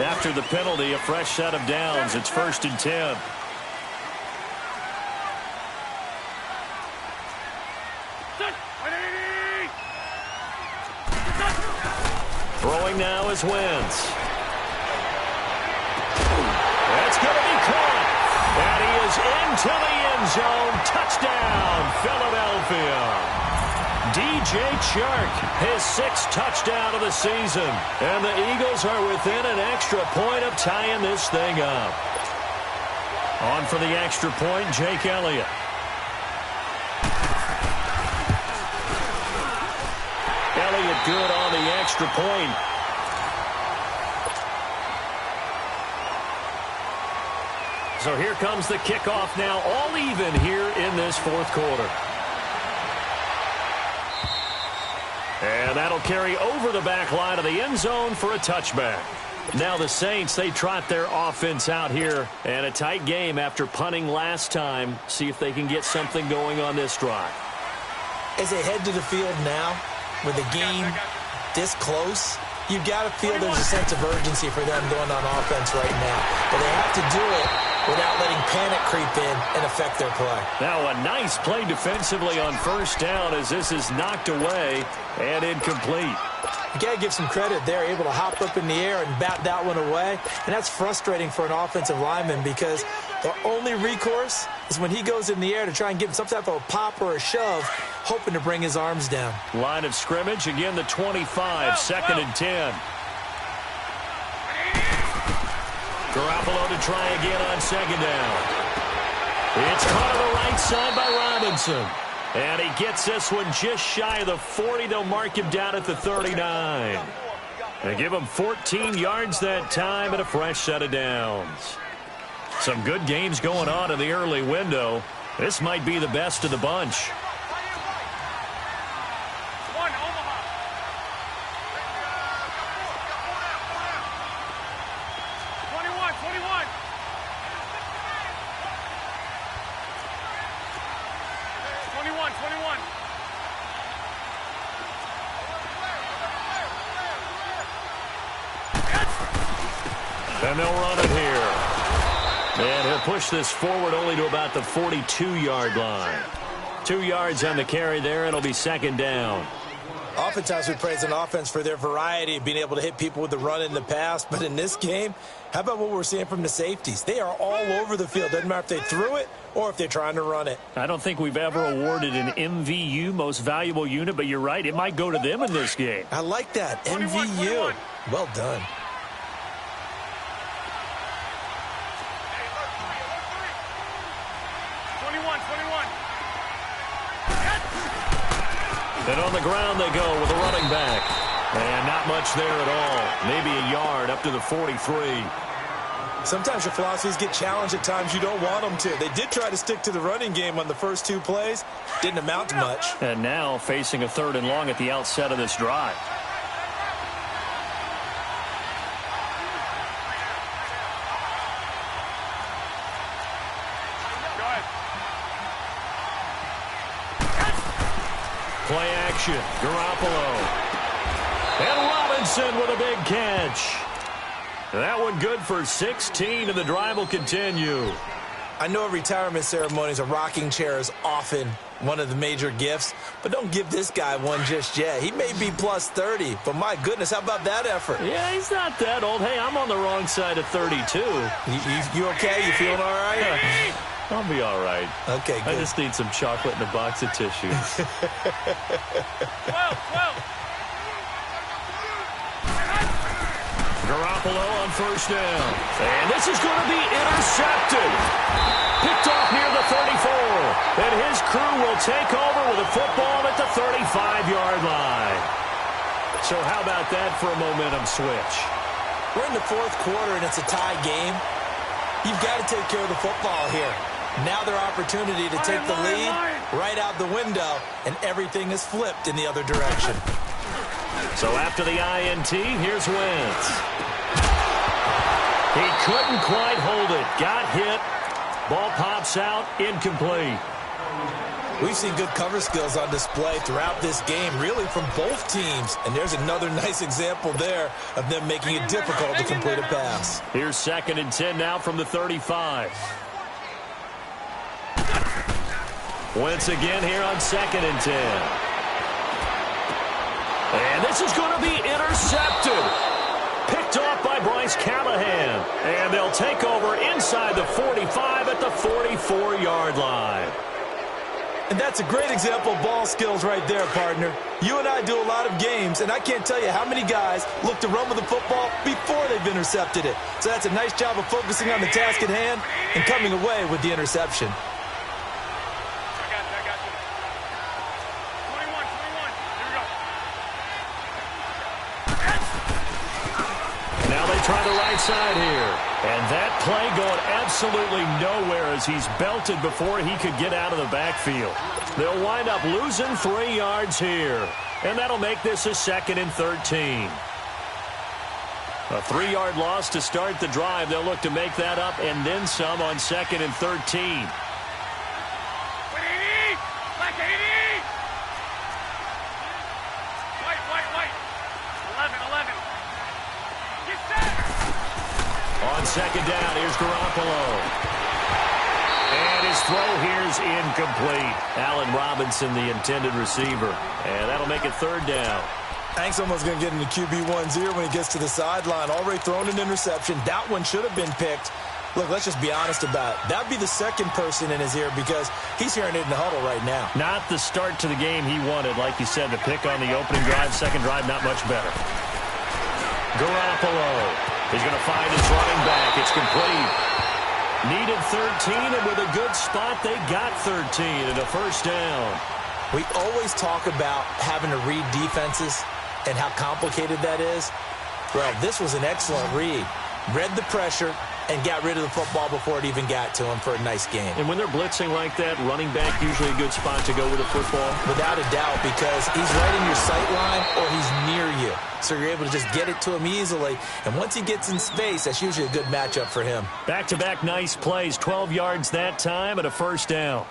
Speaker 3: After the penalty, a fresh set of downs. It's 1st and 10. Throwing now is Wentz. That's going to be caught. And he is into the end zone. Touchdown, Philadelphia. DJ Chark, his 6th touchdown of the season. And the Eagles are within an extra point of tying this thing up. On for the extra point, Jake Elliott. Elliott good on the extra point. So here comes the kickoff now, all even here in this 4th quarter. And that'll carry over the back line of the end zone for a touchback. Now the Saints, they trot their offense out here. And a tight game after punting last time. See if they can get something going on this drive.
Speaker 4: As they head to the field now, with the game this close, you've got to feel there's a sense of urgency for them going on offense right now. But they have to do it without letting panic creep in and affect their play.
Speaker 3: Now a nice play defensively on 1st down as this is knocked away and incomplete.
Speaker 4: You got to give some credit. They're able to hop up in the air and bat that one away. And that's frustrating for an offensive lineman because their only recourse is when he goes in the air to try and give him some type of a pop or a shove, hoping to bring his arms down.
Speaker 3: Line of scrimmage, again the 25, 2nd and 10. Garoppolo to try again on 2nd down. It's caught on the right side by Robinson. And he gets this one just shy of the 40. They'll mark him down at the 39. They give him 14 yards that time and a fresh set of downs. Some good games going on in the early window. This might be the best of the bunch. And they'll run it here. And he'll push this forward only to about the 42-yard line. 2 yards on the carry there. It'll be second down.
Speaker 4: Oftentimes we praise an offense for their variety of being able to hit people with the run in the pass. But in this game, how about what we're seeing from the safeties? They are all over the field. Doesn't matter if they threw it or if they're trying to run it.
Speaker 3: I don't think we've ever awarded an MVU, most valuable unit, but you're right. It might go to them in this game.
Speaker 4: I like that. MVU. Well done.
Speaker 3: And on the ground they go with a running back. And not much there at all. Maybe a yard up to the 43.
Speaker 4: Sometimes your philosophies get challenged at times you don't want them to. They did try to stick to the running game on the first 2 plays. Didn't amount to much.
Speaker 3: And now facing a 3rd and long at the outset of this drive. Play action. Garoppolo. And Robinson with a big catch. That one good for 16, and the drive will continue.
Speaker 4: I know at retirement ceremonies, a rocking chair is often one of the major gifts, but don't give this guy one just yet. He may be plus 30, but my goodness, how about that effort?
Speaker 3: Yeah, he's not that old. Hey, I'm on the wrong side of 32.
Speaker 4: You okay? You feeling all right?
Speaker 3: I'll be all right.
Speaker 4: Okay, good.
Speaker 3: I just need some chocolate and a box of tissues. Garoppolo on first down. And this is going to be intercepted. Picked off near the 34. And his crew will take over with a football at the 35-yard line. So how about that for a momentum switch?
Speaker 4: We're in the 4th quarter, and it's a tie game. You've got to take care of the football here. Now their opportunity to take the lead right out the window, and everything is flipped in the other direction.
Speaker 3: So after the INT, here's Wentz. He couldn't quite hold it. Got hit. Ball pops out. Incomplete.
Speaker 4: We've seen good cover skills on display throughout this game, really from both teams. And there's another nice example there of them making it difficult to complete a pass.
Speaker 3: Here's 2nd and 10 now from the 35. Wentz again here on 2nd and 10. And this is going to be intercepted. Picked off by Bryce Callahan. And they'll take over inside the 45 at the 44-yard line.
Speaker 4: And that's a great example of ball skills right there, partner. You and I do a lot of games, and I can't tell you how many guys look to run with the football before they've intercepted it. So that's a nice job of focusing on the task at hand and coming away with the interception.
Speaker 3: Try the right side here. And that play going absolutely nowhere as he's belted before he could get out of the backfield. They'll wind up losing 3 yards here. And that'll make this a 2nd and 13. A 3-yard loss to start the drive. They'll look to make that up and then some on 2nd and 13. On 2nd down, here's Garoppolo. And his throw here's incomplete. Allen Robinson, the intended receiver. And that'll make it 3rd down.
Speaker 4: Hank's almost going to get into QB1-0 when he gets to the sideline. Already thrown an interception. That one should have been picked. Look, let's just be honest about it. That would be the second person in his ear because he's hearing it in the huddle right now.
Speaker 3: Not the start to the game he wanted. Like you said, the pick on the opening drive, second drive, not much better. Garoppolo. He's going to find his running back. It's complete. Needed 13, and with a good spot, they got 13 and a first down.
Speaker 4: We always talk about having to read defenses and how complicated that is. Well, this was an excellent read. Read the pressure and got rid of the football before it even got to him for a nice game.
Speaker 3: And when they're blitzing like that, running back usually a good spot to go with the football?
Speaker 4: Without a doubt, because he's right in your sight line or he's near you. So you're able to just get it to him easily. And once he gets in space, that's usually a good matchup for him.
Speaker 3: Back-to-back nice plays, 12 yards that time and a first down.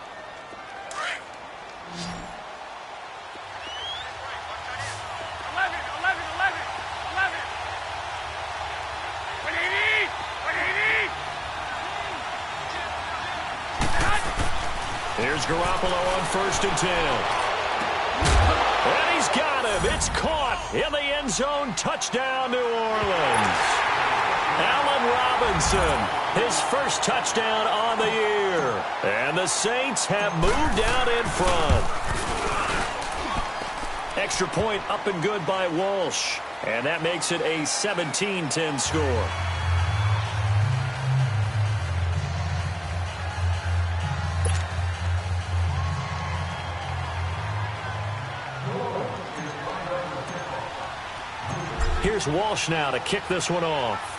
Speaker 3: Here's Garoppolo on 1st and 10. And he's got him. It's caught in the end zone. Touchdown, New Orleans. Allen Robinson, his first touchdown on the year. And the Saints have moved out in front. Extra point up and good by Walsh. And that makes it a 17-10 score. Here's Walsh now to kick this one off.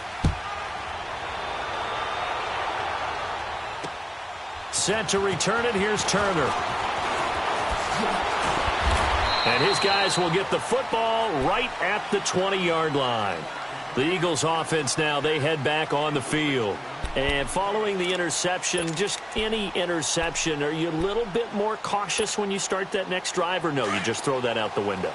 Speaker 3: Set to return it. Here's Turner. And his guys will get the football right at the 20-yard line. The Eagles offense now, they head back on the field. And following the interception, just any interception, are you a little bit more cautious when you start that next drive, or no, you just throw that out the window?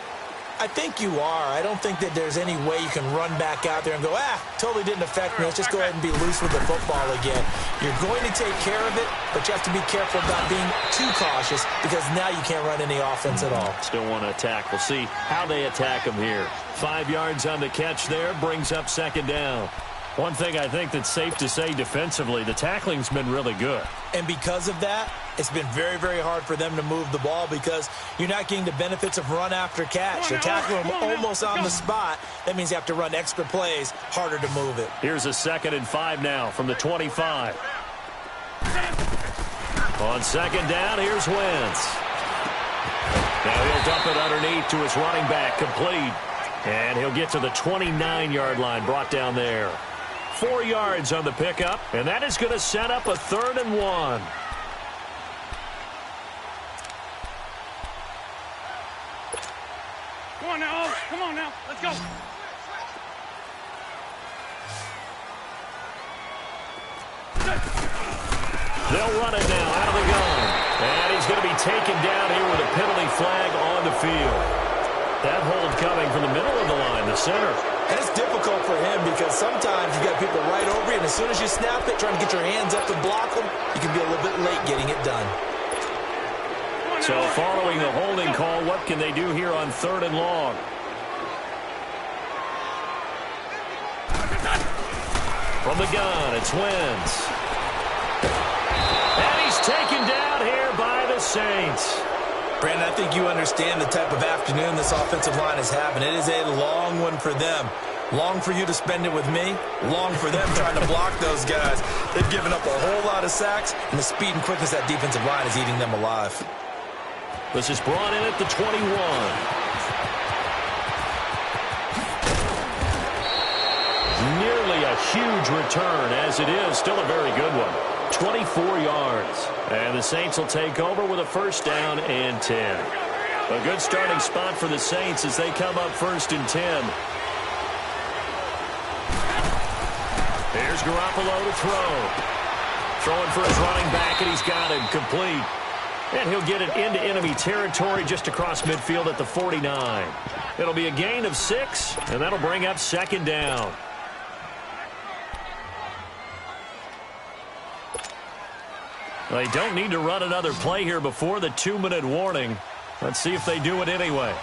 Speaker 4: I think you are. I don't think that there's any way you can run back out there and go, totally didn't affect me. Let's just go ahead and be loose with the football again. You're going to take care of it, but you have to be careful about being too cautious because now you can't run any offense at all.
Speaker 3: Still want to attack. We'll see how they attack them here. 5 yards on the catch there, brings up 2nd down. One thing I think that's safe to say defensively, the tackling's been really good.
Speaker 4: And because of that, it's been very, very hard for them to move the ball because you're not getting the benefits of run after catch. You're tackling them almost on the spot. That means you have to run extra plays, harder to move it.
Speaker 3: Here's a 2nd and 5 now from the 25. On 2nd down, here's Wentz. Now he'll dump it underneath to his running back, complete. And he'll get to the 29-yard line, brought down there. 4 yards on the pickup, and that is going to set up a 3rd and 1.
Speaker 2: Come on now, come on now, let's go.
Speaker 3: They'll run it now out of the gun. And he's going to be taken down here with a penalty flag on the field. That hold coming from the middle of the line, the center.
Speaker 4: And it's difficult for him because sometimes you got people right over you, and as soon as you snap it, trying to get your hands up to block them, you can be a little bit late getting it done.
Speaker 3: So following the holding call, what can they do here on 3rd and long? From the gun, it's Wentz. And he's taken down here by the Saints.
Speaker 4: Brandon, I think you understand the type of afternoon this offensive line is having. It is a long one for them. Long for you to spend it with me. Long for them trying to block those guys. They've given up a whole lot of sacks, and the speed and quickness of that defensive line is eating them alive.
Speaker 3: This is brought in at the 21. Nearly a huge return, as it is. Still a very good one. 24 yards. And the Saints will take over with a 1st down and 10. A good starting spot for the Saints as they come up 1st and 10. Here's Garoppolo to throw. Throwing for his running back, and he's got him complete. And he'll get it into enemy territory just across midfield at the 49. It'll be a gain of 6, and that'll bring up 2nd down. They don't need to run another play here before the 2-minute warning. Let's see if they do it anyway.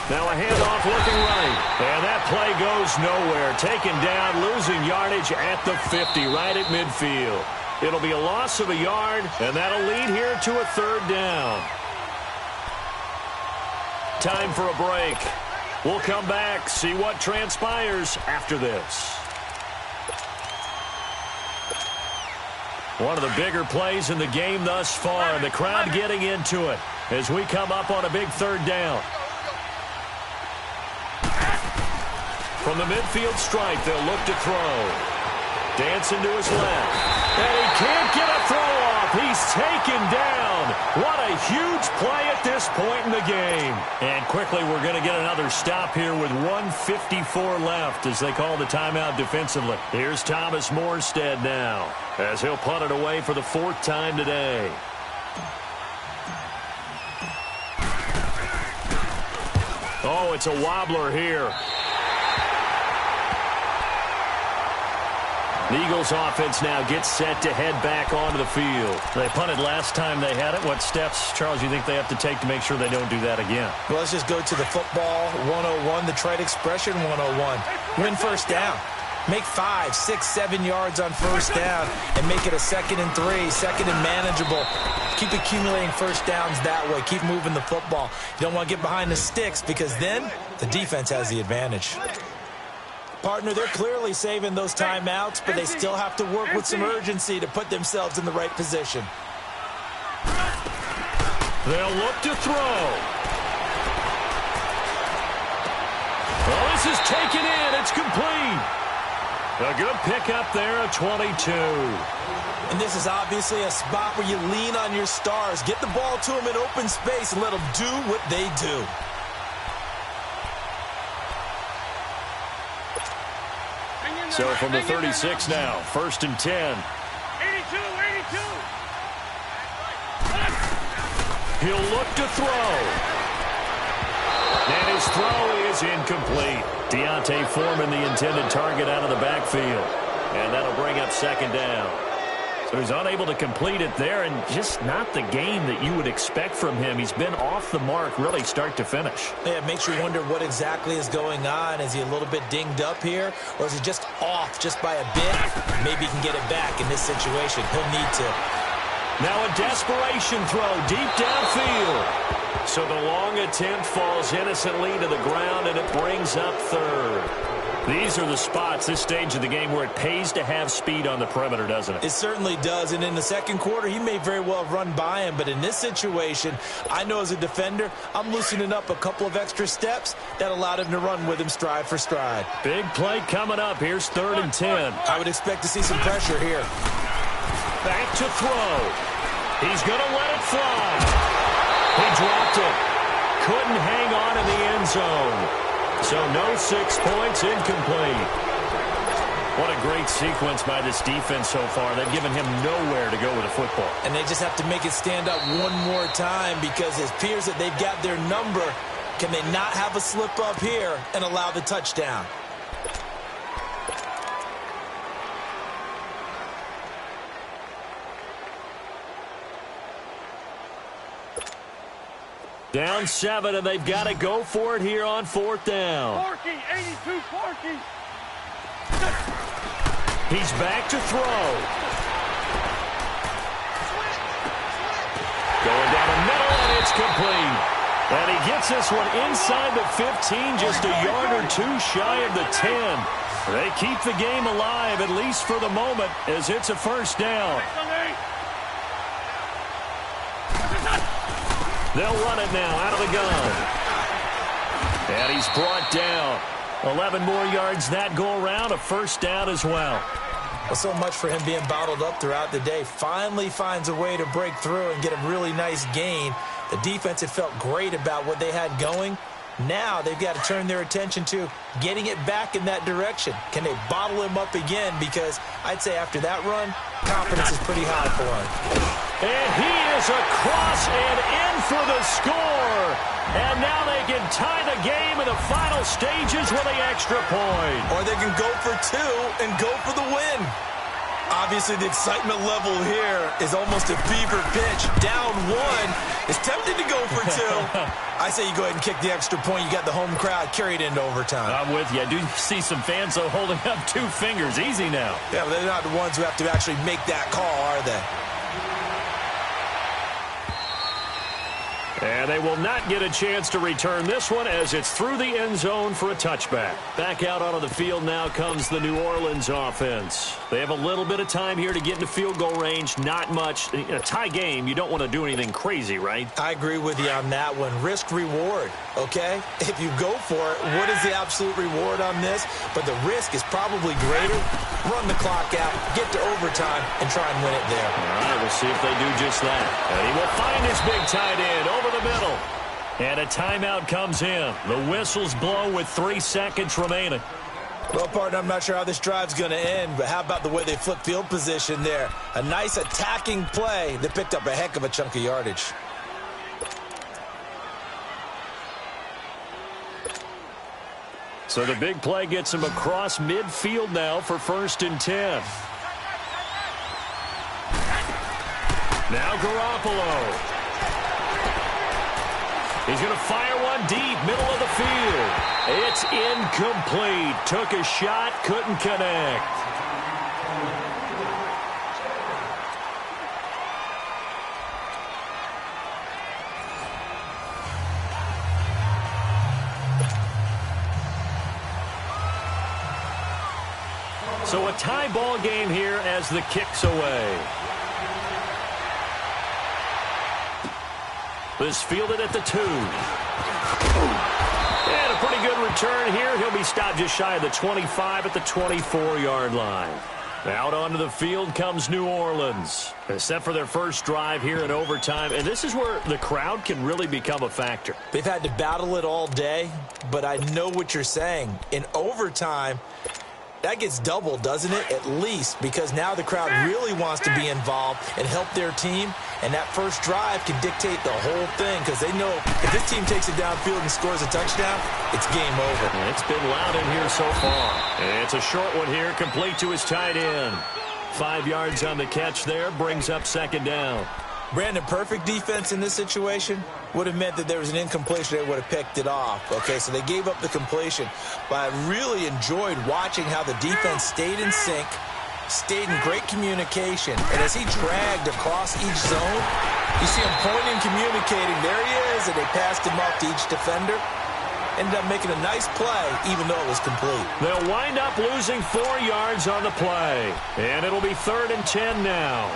Speaker 3: Now a handoff looking right. And that play goes nowhere. Taken down, losing yardage at the 50, right at midfield. It'll be a loss of a yard, and that'll lead here to a 3rd down. Time for a break. We'll come back, see what transpires after this. One of the bigger plays in the game thus far, and the crowd getting into it as we come up on a big 3rd down. From the midfield stripe, they'll look to throw. Dancing to his left. And he can't get a throw off. He's taken down. What a huge play at this point in the game. And quickly, we're going to get another stop here with 1:54 left as they call the timeout defensively. Here's Thomas Morstead now as he'll punt it away for the 4th time today. Oh, it's a wobbler here. The Eagles offense now gets set to head back onto the field. They punted last time they had it. What steps, Charles, you think they have to take to make sure they don't do that again?
Speaker 4: Well, let's just go to the football 101, the trade expression 101. Win first down. Make 5, 6, 7 yards on first down and make it a 2nd and 3, 2nd and manageable. Keep accumulating first downs that way. Keep moving the football. You don't want to get behind the sticks because then the defense has the advantage. Partner, they're clearly saving those timeouts, but they still have to work with some urgency to put themselves in the right position.
Speaker 3: They'll look to throw. Well, this is taken in. It's complete. A good pickup there, a 22.
Speaker 4: And this is obviously a spot where you lean on your stars. Get the ball to them in open space and let them do what they do.
Speaker 3: So from the 36 now, 1st and 10.
Speaker 2: 82.
Speaker 3: He'll look to throw. And his throw is incomplete. Deontay Foreman, the intended target, out of the backfield. And that'll bring up 2nd down. So he's unable to complete it there, and just not the game that you would expect from him. He's been off the mark really start to finish.
Speaker 4: Yeah, it makes you wonder what exactly is going on. Is he a little bit dinged up here, or is he just off just by a bit? Maybe he can get it back in this situation. He'll need to.
Speaker 3: Now a desperation throw deep downfield. So the long attempt falls innocently to the ground, and it brings up 3rd. These are the spots, this stage of the game, where it pays to have speed on the perimeter, doesn't it?
Speaker 4: It certainly does, and in the 2nd quarter, he may very well run by him, but in this situation, I know as a defender, I'm loosening up a couple of extra steps that allowed him to run with him stride for stride.
Speaker 3: Big play coming up. Here's 3rd and 10.
Speaker 4: I would expect to see some pressure here.
Speaker 3: Back to throw. He's going to let it fly. He dropped it. Couldn't hang on in the end zone. So no 6 points, incomplete. What a great sequence by this defense so far. They've given him nowhere to go with the football.
Speaker 4: And they just have to make it stand up one more time because it appears that they've got their number. Can they not have a slip up here and allow the touchdown?
Speaker 3: Down 7, and they've got to go for it here on 4th down.
Speaker 2: Porky, 82, Porky.
Speaker 3: He's back to throw. Going down the middle, and it's complete. And he gets this one inside the 15, just a yard or 2 shy of the 10. They keep the game alive, at least for the moment, as it's a 1st down. They'll run it now out of the gun. And he's brought down. 11 more yards that go around, a 1st down as well.
Speaker 4: Well, so much for him being bottled up throughout the day. Finally finds a way to break through and get a really nice gain. The defense had felt great about what they had going. Now they've got to turn their attention to getting it back in that direction. Can they bottle him up again? Because I'd say after that run, confidence is pretty high for him.
Speaker 3: And he is across and in for the score. And now they can tie the game in the final stages with the extra point.
Speaker 4: Or they can go for 2 and go for the win. Obviously, the excitement level here is almost a fever pitch. Down 1 is tempted to go for 2. I say you go ahead and kick the extra point. You got the home crowd, carry it into overtime.
Speaker 3: I'm with you. I do see some fans, though, holding up 2 fingers. Easy now.
Speaker 4: Yeah, but they're not the ones who have to actually make that call, are they?
Speaker 3: And they will not get a chance to return this one as it's through the end zone for a touchback. Back out onto the field now comes the New Orleans offense. They have a little bit of time here to get into field goal range. Not much. In a tie game, you don't want to do anything crazy, right?
Speaker 4: I agree with you on that one. Risk-reward, okay? If you go for it, what is the absolute reward on this? But the risk is probably greater. Run the clock out, get to overtime, and try and win it there.
Speaker 3: All right, we'll see if they do just that. And he will find his big tight end over the middle. And a timeout comes in. The whistles blow with 3 seconds remaining.
Speaker 4: Well, partner, I'm not sure how this drive's going to end, but how about the way they flip field position there? A nice attacking play that picked up a heck of a chunk of yardage.
Speaker 3: So the big play gets him across midfield now for 1st and 10. Now Garoppolo. He's going to fire one deep, middle of the field. It's incomplete. Took a shot, couldn't connect. So a tie ball game here as the kick's away. This fielded at the 2. And a pretty good return here. He'll be stopped just shy of the 25 at the 24-yard line. Out onto the field comes New Orleans. Set for their first drive here in overtime. And this is where the crowd can really become a factor.
Speaker 4: They've had to battle it all day, but I know what you're saying. In overtime, that gets doubled, doesn't it? At least, because now the crowd really wants to be involved and help their team, and that first drive can dictate the whole thing because they know if this team takes it downfield and scores a touchdown, it's game over.
Speaker 3: It's been loud in here so far. And it's a short one here, complete to his tight end. 5 yards on the catch there, brings up 2nd down.
Speaker 4: Brandon, perfect defense in this situation would have meant that there was an incompletion. They would have picked it off. Okay, so they gave up the completion. But I really enjoyed watching how the defense stayed in sync, stayed in great communication. And as he dragged across each zone, you see him pointing, communicating. There he is, and they passed him off to each defender. Ended up making a nice play, even though it was complete.
Speaker 3: They'll wind up losing 4 yards on the play. And it'll be 3rd and 10 now.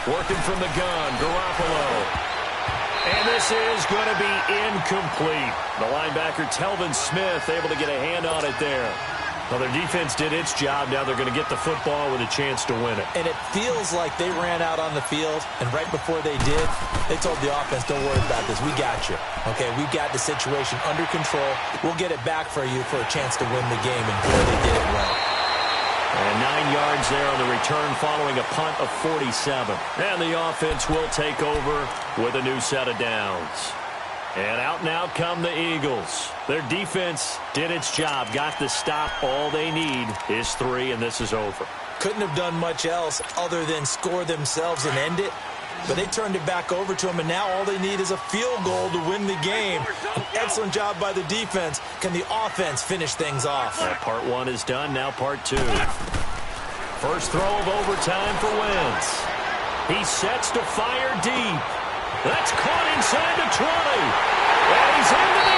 Speaker 3: Working from the gun, Garoppolo. And this is going to be incomplete. The linebacker, Telvin Smith, able to get a hand on it there. Well, their defense did its job. Now they're going to get the football with a chance to win it.
Speaker 4: And it feels like they ran out on the field, and right before they did, they told the offense, don't worry about this. We got you. Okay, we've got the situation under control. We'll get it back for you for a chance to win the game, and boy, they did it well.
Speaker 3: And 9 yards there on the return following a punt of 47. And the offense will take over with a new set of downs. And out now come the Eagles. Their defense did its job, got the stop. All they need is 3, and this is over.
Speaker 4: Couldn't have done much else other than score themselves and end it. But they turned it back over to them, and now all they need is a field goal to win the game. An excellent job by the defense. Can the offense finish things off?
Speaker 3: Part 1 is done, now part 2. First throw of overtime for Wentz. He sets to fire deep. That's caught inside the 20. And he's into the